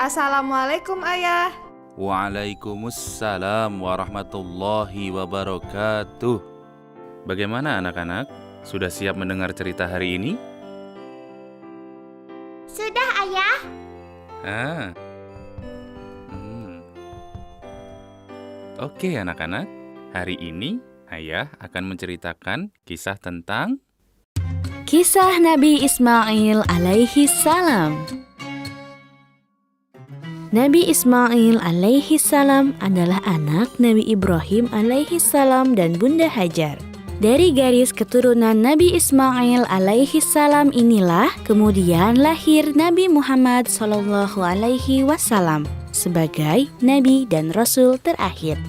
Assalamualaikum Ayah. Waalaikumsalam warahmatullahi wabarakatuh. Bagaimana anak-anak? Sudah siap mendengar cerita hari ini? Sudah, Ayah. Oke anak-anak, hari ini Ayah akan menceritakan kisah tentang Kisah Nabi Ismail alaihi salam. Nabi Ismail alaihi salam adalah anak Nabi Ibrahim alaihi salam dan Bunda Hajar. Dari garis keturunan Nabi Ismail alaihi salam inilah kemudian lahir Nabi Muhammad sallallahu alaihi wasallam sebagai nabi dan rasul terakhir.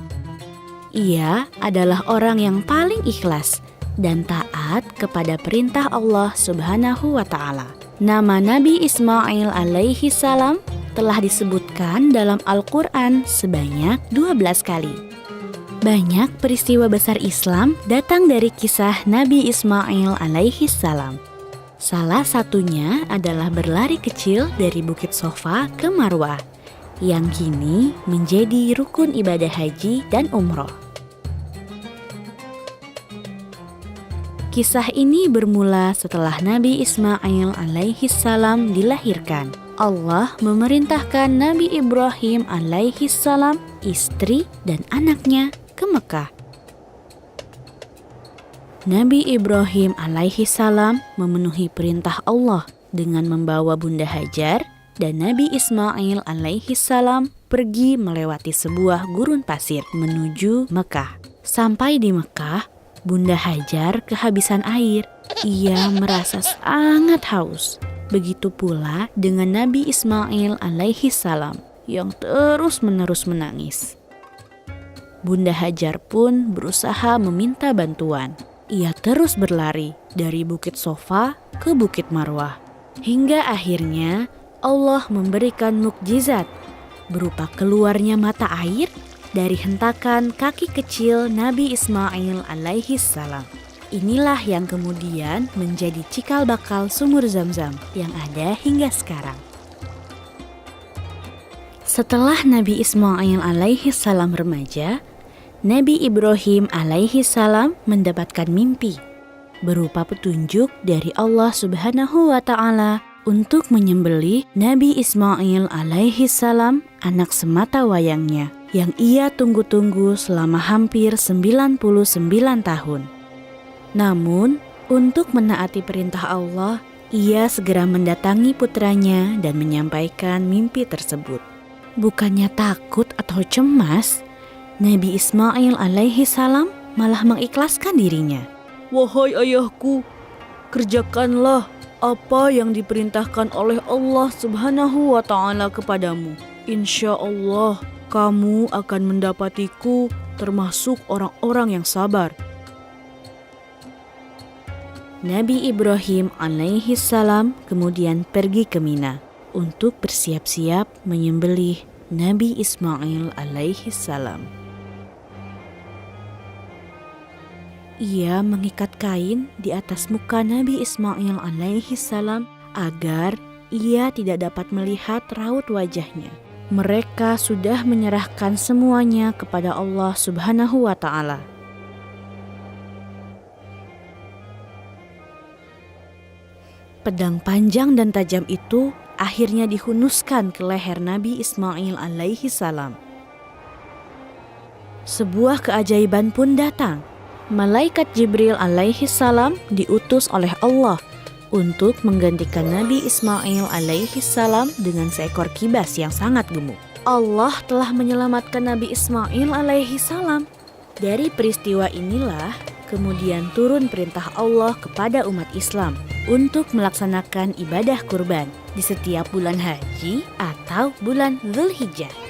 Ia adalah orang yang paling ikhlas dan taat kepada perintah Allah Subhanahu wa taala. Nama Nabi Ismail alaihi salam telah disebutkan dalam Al-Quran sebanyak 12 kali. Banyak peristiwa besar Islam datang dari kisah Nabi Ismail alaihi salam. Salah satunya adalah berlari kecil dari Bukit Sofa ke Marwah, yang kini menjadi rukun ibadah haji dan umroh. Kisah ini bermula setelah Nabi Ismail alaihi salam dilahirkan. Allah memerintahkan Nabi Ibrahim alaihi salam, istri dan anaknya ke Mekah. Nabi Ibrahim alaihi salam memenuhi perintah Allah dengan membawa Bunda Hajar dan Nabi Ismail alaihi salam pergi melewati sebuah gurun pasir menuju Mekah. Sampai di Mekah, Bunda Hajar kehabisan air. Ia merasa sangat haus. Begitu pula dengan Nabi Ismail alaihi salam yang terus-menerus menangis. Bunda Hajar pun berusaha meminta bantuan. Ia terus berlari dari Bukit Sofa ke Bukit Marwah. Hingga akhirnya Allah memberikan mukjizat berupa keluarnya mata air dari hentakan kaki kecil Nabi Ismail alaihi salam. Inilah yang kemudian menjadi cikal bakal sumur Zam-Zam yang ada hingga sekarang. Setelah Nabi Ismail alaihi salam remaja, Nabi Ibrahim alaihi salam mendapatkan mimpi berupa petunjuk dari Allah Subhanahu wa taala untuk menyembelih Nabi Ismail alaihi salam, anak semata wayangnya yang ia tunggu-tunggu selama hampir 99 tahun. Namun, untuk menaati perintah Allah, ia segera mendatangi putranya dan menyampaikan mimpi tersebut. Bukannya takut atau cemas, Nabi Ismail alaihi salam malah mengikhlaskan dirinya. "Wahai ayahku, kerjakanlah apa yang diperintahkan oleh Allah Subhanahu wa taala kepadamu. Insya Allah, kamu akan mendapatiku termasuk orang-orang yang sabar." Nabi Ibrahim alaihi salam kemudian pergi ke Mina untuk bersiap-siap menyembelih Nabi Ismail alaihi salam. Ia mengikat kain di atas muka Nabi Ismail alaihi salam agar ia tidak dapat melihat raut wajahnya. Mereka sudah menyerahkan semuanya kepada Allah Subhanahu wa taala. Pedang panjang dan tajam itu akhirnya dihunuskan ke leher Nabi Ismail alaihi salam. Sebuah keajaiban pun datang. Malaikat Jibril alaihi salam diutus oleh Allah untuk menggantikan Nabi Ismail alaihi salam dengan seekor kibas yang sangat gemuk. Allah telah menyelamatkan Nabi Ismail alaihi salam. Dari peristiwa inilah kemudian turun perintah Allah kepada umat Islam untuk melaksanakan ibadah kurban di setiap bulan haji atau bulan Dzulhijjah.